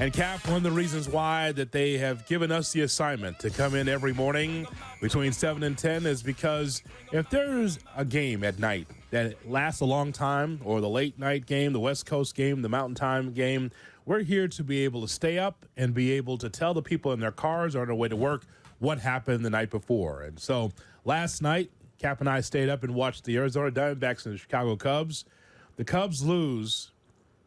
And Cap, one of the reasons why that they have given us the assignment to come in every morning between 7 and 10 is because if there's a game at night that lasts a long time, or the late night game, the West Coast game, the Mountain Time game, we're here to be able to stay up and be able to tell the people in their cars or on their way to work what happened the night before. And so last night, Cap and I stayed up and watched the Arizona Diamondbacks and the Chicago Cubs. The Cubs lose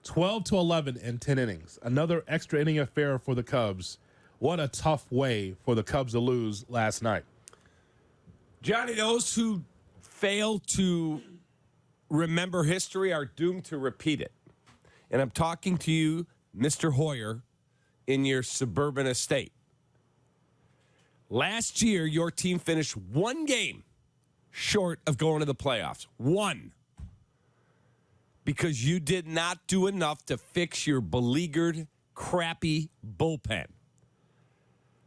12-11 in 10 innings. Another extra inning affair for the Cubs. What a tough way for the Cubs to lose last night. Johnny, those who fail to remember history are doomed to repeat it. And I'm talking to you, Mr. Hoyer, in your suburban estate. Last year, your team finished one game short of going to the playoffs. One. Because you did not do enough to fix your beleaguered, crappy bullpen.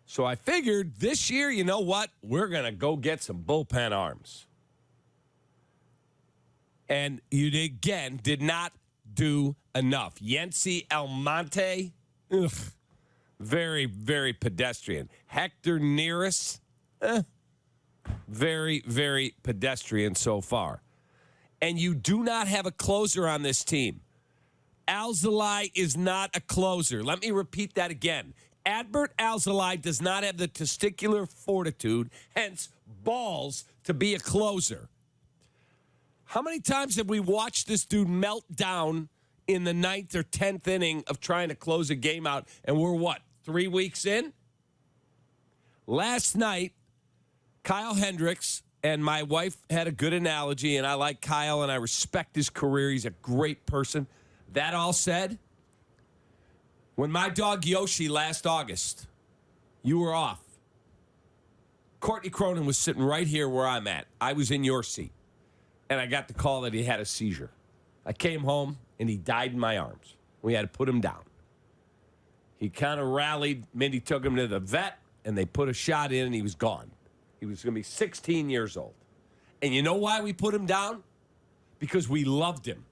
So I figured this year, you know what? We're going to go get some bullpen arms. And you, again, did not do enough. Yency Almonte, very, very pedestrian. Hector Neris, very, very pedestrian so far. And you do not have a closer on this team. Alzolay is not a closer. Let me repeat that again. Adbert Alzolay does not have the testicular fortitude, hence balls, to be a closer. How many times have we watched this dude melt down in the 9th or 10th inning of trying to close a game out, and we're, 3 weeks in? Last night, Kyle Hendricks, and my wife had a good analogy, and I like Kyle, and I respect his career. He's a great person. That all said, when my dog Yoshi last August, you were off. Courtney Cronin was sitting right here where I'm at. I was in your seat, and I got the call that he had a seizure. I came home, and he died in my arms. We had to put him down. He kind of rallied. Mindy took him to the vet, and they put a shot in, and he was gone. He was going to be 16 years old. And you know why we put him down? Because we loved him.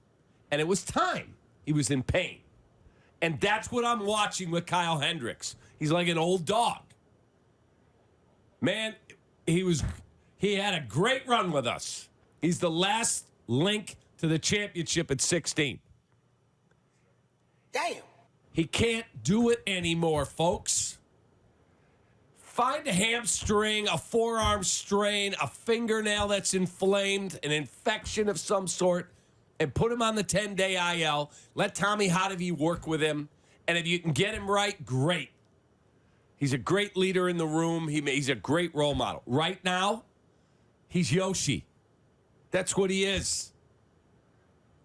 And it was time. He was in pain. And that's what I'm watching with Kyle Hendricks. He's like an old dog. Man, he had a great run with us. He's the last link to the championship at 16. Damn. He can't do it anymore, folks. Find a hamstring, a forearm strain, a fingernail that's inflamed, an infection of some sort, and put him on the 10-day IL. Let Tommy Hotovy work with him. And if you can get him right, great. He's a great leader in the room. He's a great role model. Right now, he's Yoshi. That's what he is.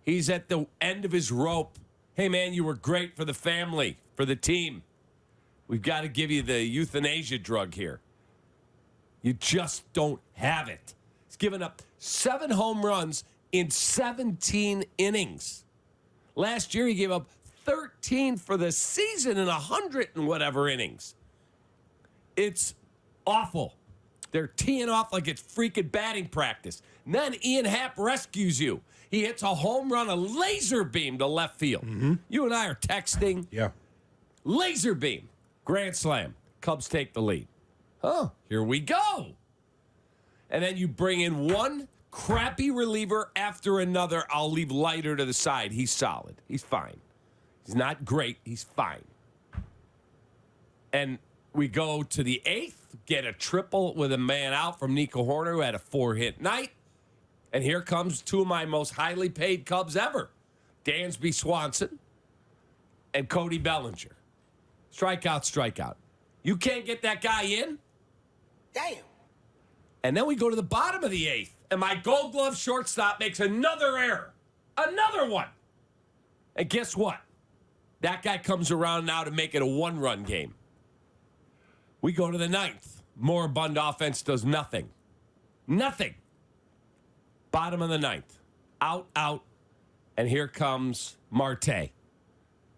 He's at the end of his rope. Hey, man, you were great for the family, for the team. We've got to give you the euthanasia drug here. You just don't have it. He's given up 7 home runs in 17 innings. Last year, he gave up 13 for the season in 100 and whatever innings. It's awful. They're teeing off like it's freaking batting practice. And then Ian Happ rescues you. He hits a home run, a laser beam to left field. Mm-hmm. You and I are texting. Yeah. Laser beam. Grand slam. Cubs take the lead. Oh, here we go. And then you bring in one crappy reliever after another. I'll leave Leiter to the side. He's solid. He's fine. He's not great. He's fine. And we go to the 8th, get a triple with a man out from Nico Horner, who had a 4-hit night. And here comes 2 of my most highly paid Cubs ever, Dansby Swanson and Cody Bellinger. Strikeout. You can't get that guy in? Damn. And then we go to the bottom of the 8th, and my Gold Glove shortstop makes another error. Another one. And guess what? That guy comes around now to make it a 1-run game. We go to the 9th. Moribund offense does nothing. Nothing. Bottom of the 9th. Out. And here comes Marte.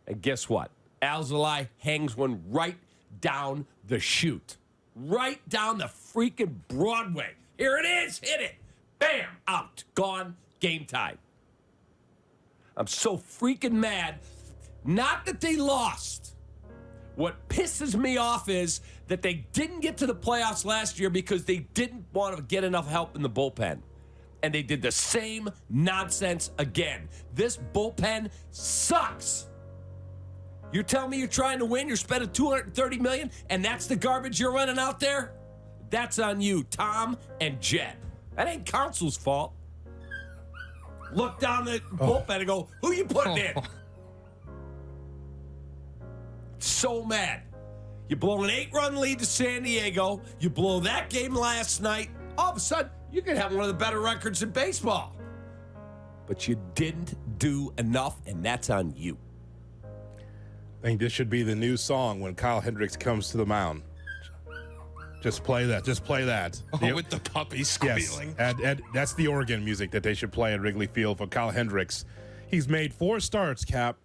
And guess what? Alzolay hangs one right down the chute. Right down the freaking Broadway. Here it is. Hit it. Bam. Out. Gone. Game tied. I'm so freaking mad. Not that they lost. What pisses me off is that they didn't get to the playoffs last year because they didn't want to get enough help in the bullpen. And they did the same nonsense again. This bullpen sucks. You're telling me you're trying to win, you're spending $230 million, and that's the garbage you're running out there? That's on you, Tom and Jed. That ain't Council's fault. Look down the bullpen and go, who you putting in? So mad. You blow an 8-run lead to San Diego. You blow that game last night. All of a sudden, you could have one of the better records in baseball. But you didn't do enough, and that's on you. I think this should be the new song when Kyle Hendricks comes to the mound. Just play that. Just play that. With the puppy squealing. Yes, and that's the organ music that they should play at Wrigley Field for Kyle Hendricks. He's made 4 starts, Cap,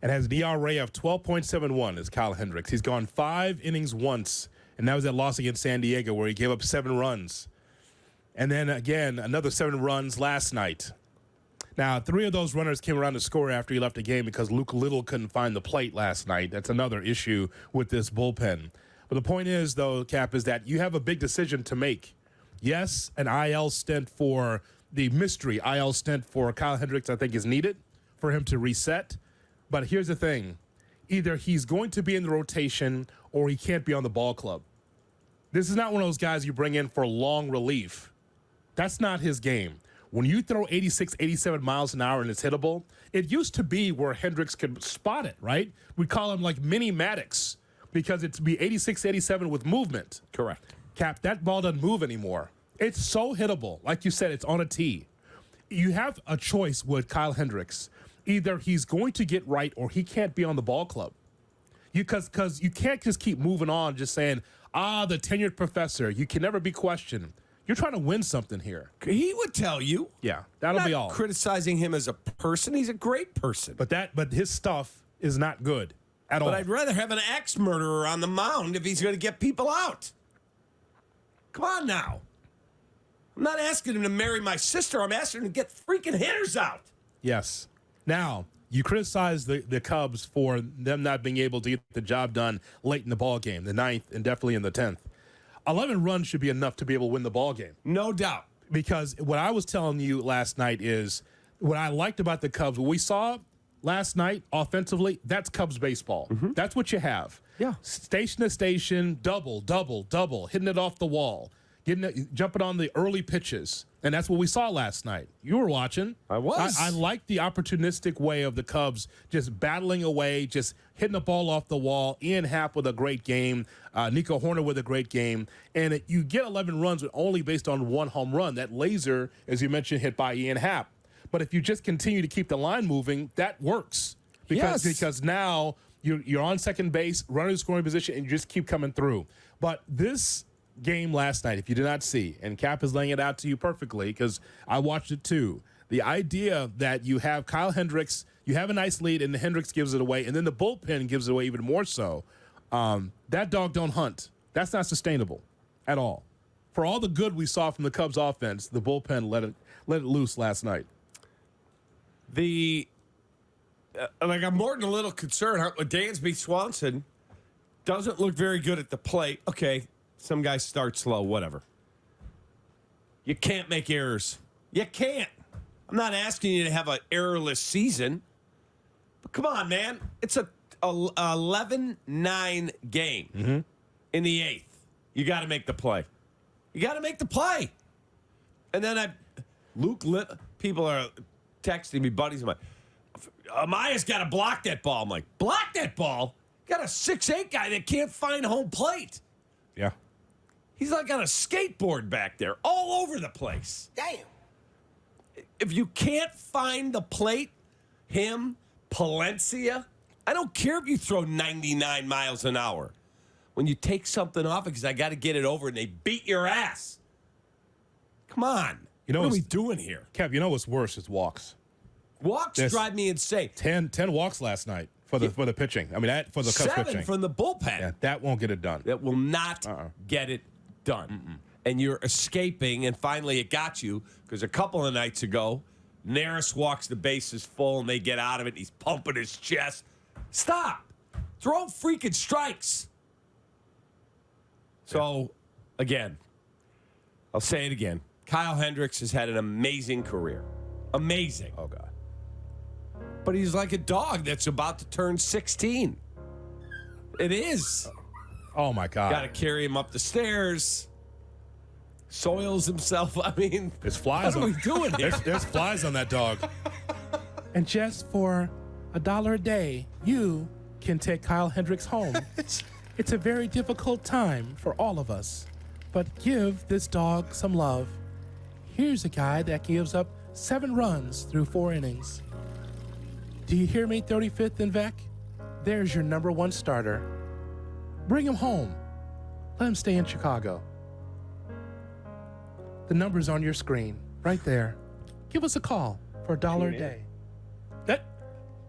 and has an ERA of 12.71 as Kyle Hendricks. He's gone 5 innings once, and that was that loss against San Diego where he gave up 7 runs. And then, again, another 7 runs last night. Now, 3 of those runners came around to score after he left the game because Luke Little couldn't find the plate last night. That's another issue with this bullpen. But the point is, though, Cap, is that you have a big decision to make. Yes, an IL stint for the mystery IL stint for Kyle Hendricks, I think, is needed for him to reset. But here's the thing. Either he's going to be in the rotation or he can't be on the ball club. This is not one of those guys you bring in for long relief. That's not his game. When you throw 86, 87 miles an hour and it's hittable, it used to be where Hendricks could spot it, right? We call him like mini Maddox because it's be 86, 87 with movement. Correct. Cap, that ball doesn't move anymore. It's so hittable. Like you said, it's on a tee. You have a choice with Kyle Hendricks. Either he's going to get right or he can't be on the ball club. Because you can't just keep moving on just saying, the tenured professor. You can never be questioned. You're trying to win something here. He would tell you. Yeah, that'll be all. Criticizing him as a person. He's a great person. But his stuff is not good at all. But I'd rather have an ex-murderer on the mound if he's going to get people out. Come on now. I'm not asking him to marry my sister. I'm asking him to get freaking hitters out. Yes. Now, you criticize the Cubs for them not being able to get the job done late in the ball game, the 9th and definitely in the 10th. 11 runs should be enough to be able to win the ball game. No doubt. Because what I was telling you last night is what I liked about the Cubs. What we saw last night offensively, that's Cubs baseball. Mm-hmm. That's what you have. Yeah. Station to station, double, hitting it off the wall, jumping on the early pitches. And that's what we saw last night. You were watching. I was. I like the opportunistic way of the Cubs just battling away, just hitting the ball off the wall. Ian Happ with a great game. Nico Horner with a great game. And you get 11 runs only based on 1 home run. That laser, as you mentioned, hit by Ian Happ. But if you just continue to keep the line moving, that works. Because now you're on second base, runner scoring position, and you just keep coming through. But this game last night, if you did not see, and Cap is laying it out to you perfectly because I watched it too, the idea that you have Kyle Hendricks, you have a nice lead, and Hendricks gives it away, and then the bullpen gives it away even more so, that dog don't hunt. That's not sustainable at all. For all the good we saw from the Cubs offense, the bullpen let it loose last night. I'm more than a little concerned. Dansby Swanson doesn't look very good at the plate. Okay, some guys start slow, whatever. You can't make errors. You can't. I'm not asking you to have an errorless season. But come on, man. It's a 11-9 game in the 8th. You got to make the play. And then people are texting me, buddies of mine. Amaya's got to block that ball. I'm like, block that ball? Got a 6'8" guy that can't find home plate. Yeah. He's like on a skateboard back there, all over the place. Damn. If you can't find the plate, him, Palencia, I don't care if you throw 99 miles an hour. When you take something off because I got to get it over and they beat your ass. Come on. What are we doing here? Kev, you know what's worse is walks. Walks drive me insane. 10 walks last night for the pitching. I mean, for the Cubs 7 pitching. from the bullpen. Yeah, that won't get it done. That will not get it done. And you're escaping, and finally it got you because a couple of nights ago, Neris walks the bases full, and they get out of it, and he's pumping his chest. Stop. Throw freaking strikes. So, again, I'll say it again. Kyle Hendricks has had an amazing career. Amazing. Oh, God. But he's like a dog that's about to turn 16. It is. Oh, my God. Got to carry him up the stairs. Soils himself. I mean, There's flies what are on we doing here? There's flies on that dog. And just for $1 a day, you can take Kyle Hendricks home. It's a very difficult time for all of us, but give this dog some love. Here's a guy that gives up 7 runs through 4 innings. Do you hear me, 35th and Vec? There's your number 1 starter. Bring him home. Let him stay in Chicago. The number's on your screen, right there. Give us a call for $1 a day.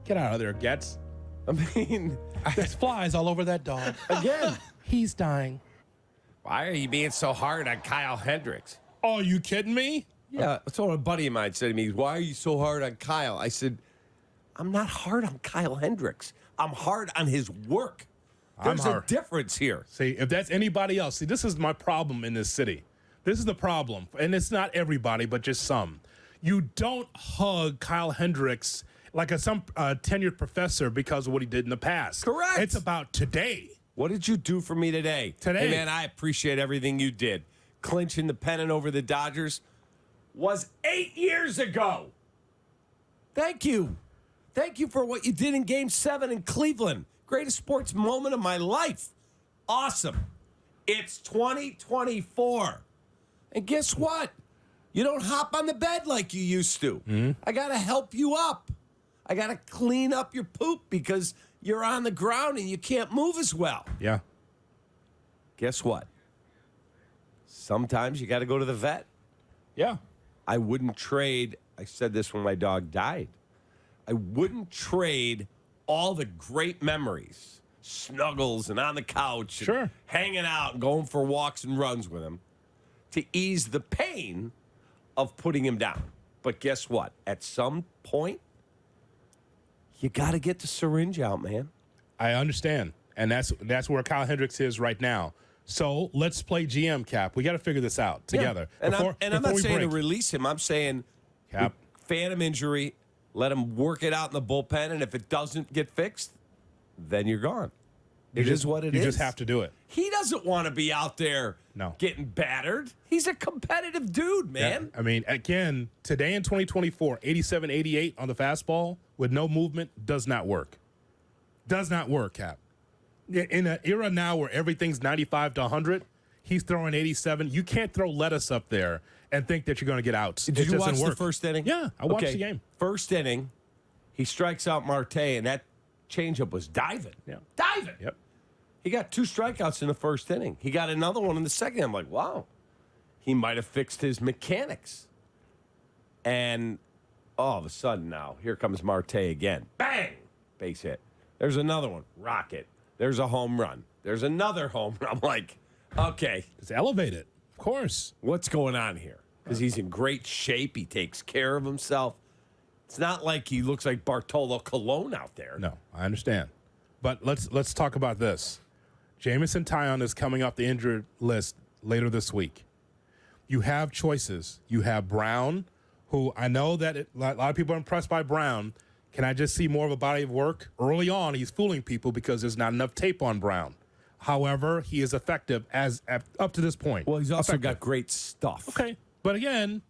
Get out of there, Getz. I mean, There's flies all over that dog. again, He's dying. why are you being so hard on Kyle Hendricks? Oh, you kidding me? Yeah, that's what a buddy of mine said to me. Why are you so hard on Kyle? I said, I'm not hard on Kyle Hendricks. I'm hard on his work. There's a difference here. See, if that's anybody else, see, this is my problem in this city. This is the problem. And it's not everybody, but just some. You don't hug Kyle Hendricks like some tenured professor because of what he did in the past. Correct. It's about today. What did you do for me today? Today. Hey, man, I appreciate everything you did. Clinching the pennant over the Dodgers was 8 years ago. Thank you. Thank you for what you did in Game 7 in Cleveland. Greatest sports moment of my life. Awesome. It's 2024. And guess what? You don't hop on the bed like you used to. I got to help you up. I got to clean up your poop because you're on the ground and you can't move as well. Yeah. Guess what? Sometimes you got to go to the vet. Yeah. I wouldn't trade. I said this when my dog died. I wouldn't trade all the great memories, snuggles and on the couch, and Sure, hanging out and going for walks and runs with him to ease the pain of putting him down. But guess what? At some point, you got to get the syringe out, man. I understand. And that's where Kyle Hendricks is right now. So let's play GM, Cap. We got to figure this out together. Yeah. And I'm not saying to break. release him. I'm saying Cap. phantom injury, let him work it out in the bullpen, and if it doesn't get fixed, then you're gone. It is what it is. You just have to do it. He doesn't want to be out there getting battered. He's a competitive dude, man. Yeah. I mean, again, today in 2024, 87, 88 on the fastball with no movement does not work. Does not work, Cap. In an era now where everything's 95 to 100, he's throwing 87. You can't throw lettuce up there and think that you're going to get outs. Did you watch the first inning? Yeah, I watched the game. First inning, he strikes out Marte, and that changeup was diving. Yeah. Diving. Yep. He got 2 strikeouts in the first inning. He got another one in the second. I'm like, wow, he might have fixed his mechanics. And all of a sudden now, here comes Marte again. Bang! Base hit. There's another one. Rocket. There's a home run. There's another home run. I'm like, okay. It's elevated, of course. What's going on here? Because he's in great shape. He takes care of himself. It's not like he looks like Bartolo Colon out there. No, I understand. But let's talk about this. Jamison Tyone is coming off the injured list later this week. You have choices. You have Brown, who I know that a lot of people are impressed by Brown. Can I just see more of a body of work? Early on, he's fooling people because there's not enough tape on Brown. However, he is effective up to this point. Well, he's also got great stuff. Okay. But again,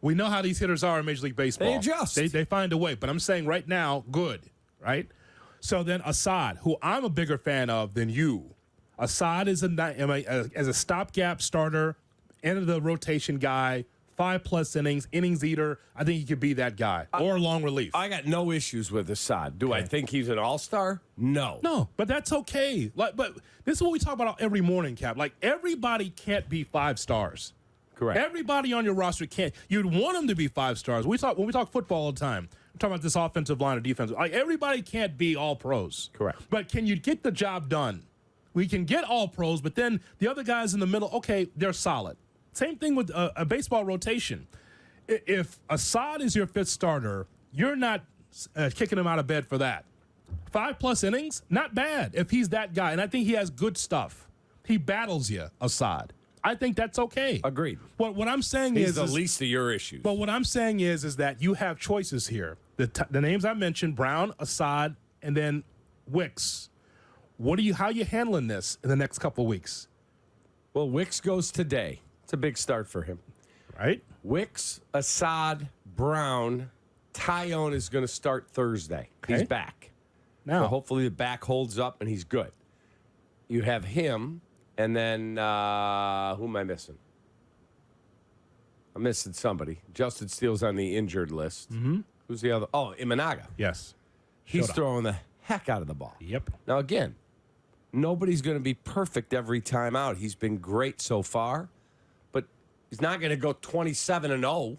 we know how these hitters are in Major League Baseball. They adjust. They find a way. But I'm saying right now, good, right? So then Assad, who I'm a bigger fan of than you. Assad is as a stopgap starter, end of the rotation guy, 5+ innings eater. I think he could be that guy or long relief. I got no issues with Assad. Do I think he's an all-star? No. No, but that's okay. But this is what we talk about every morning, Cap. Like, everybody can't be 5 stars. Correct. Everybody on your roster can't. You'd want them to be 5 stars. When we talk football all the time, we're talking about this offensive line or defensive. Like, everybody can't be all pros. Correct. But can you get the job done? We can get all pros, but then the other guys in the middle, okay, they're solid. Same thing with a baseball rotation. If Assad is your 5th starter, you're not kicking him out of bed for that. 5+ innings, not bad if he's that guy. And I think he has good stuff. He battles you, Assad. I think that's okay. Agreed. What I'm saying He's is the least of your issues. But what I'm saying is that you have choices here. The names I mentioned: Brown, Assad, and then Wicks. How are you handling this in the next couple of weeks? Well, Wicks goes today. It's a big start for him. Right? Wicks, Assad, Brown, Tyone is going to start Thursday. Okay. He's back. Now, So hopefully the back holds up and he's good. You have him, and then who am I missing? I'm missing somebody. Justin Steele's on the injured list. Mm-hmm. Who's the other? Oh, Imanaga. yes. He's Showed up. throwing the heck out of the ball. Yep. Now, again, nobody's going to be perfect every time out. He's been great so far, but he's not going to go 27-0.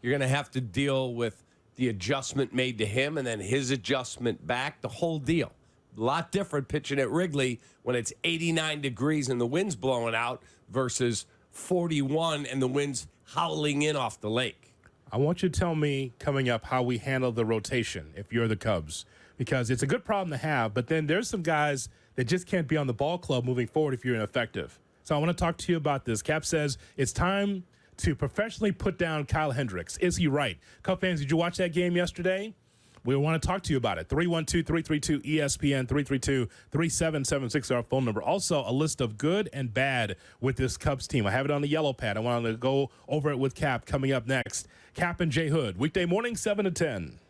You're going to have to deal with the adjustment made to him and then his adjustment back, the whole deal. A lot different pitching at Wrigley when it's 89 degrees and the wind's blowing out versus 41 and the wind's howling in off the lake. I want you to tell me coming up how we handle the rotation if you're the Cubs, because it's a good problem to have, but then there's some guys that just can't be on the ball club moving forward if you're ineffective. So I want to talk to you about this. Cap says it's time to professionally put down Kyle Hendricks. Is he right? Cub fans, did you watch that game yesterday? We want to talk to you about it. 312-332-ESPN, 332-3776, our phone number. Also, a list of good and bad with this Cubs team. I have it on the yellow pad. I want to go over it with Cap coming up next. Cap and Jay Hood, weekday morning, 7 to 10.